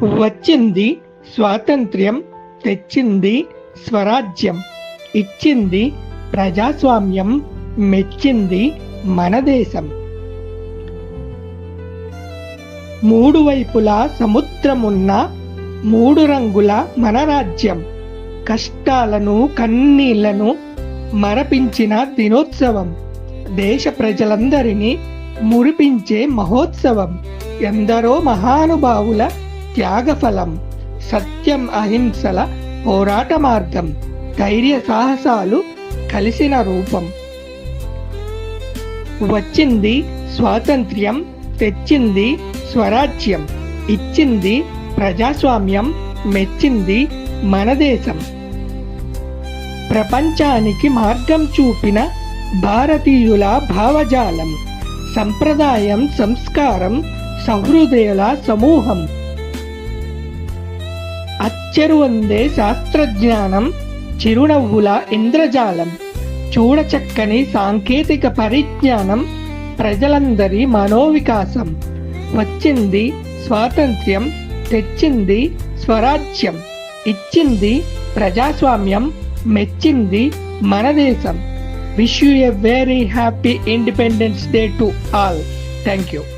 వచ్చింది స్వాతంత్ర్యం, తెచ్చింది స్వరాజ్యం, ఇచ్చింది ప్రజాస్వామ్యం, మెచ్చింది మన దేశం. మూడు వైపులా సముద్రమున్న మూడు రంగుల మన రాజ్యం, కష్టాలను కన్నీళ్లను మరపించిన దినోత్సవం, దేశ ప్రజలందరినీ మురిపించే మహోత్సవం, ఎందరో మహానుభావుల త్యాగఫలం, సత్యం అహింసల పోరాట మార్గం, ధైర్య సాహసాలు కలిసిన రూపం. వచ్చింది స్వాతంత్ర్యం, తెచ్చింది స్వరాజ్యం, ఇచ్చింది ప్రజాస్వామ్యం, మెచ్చింది మన దేశం. ప్రపంచానికి మార్గం చూపిన భారతీయుల భావజాలం, సంప్రదాయం, సంస్కారం, సహృదయుల సమూహం. అచ్చెరువొందే శాస్త్రజ్ఞానం, చిరునవ్వుల ఇంద్రజాలం, చూడచక్కని సాంకేతిక పరిజ్ఞానం, ప్రజలందరి మనోవికాసం. వచ్చింది స్వాతంత్ర్యం, తెచ్చింది స్వరాజ్యం, ఇచ్చింది ప్రజాస్వామ్యం, మెచ్చింది మన దేశం. Wish you a very happy Independence Day to all. Thank you.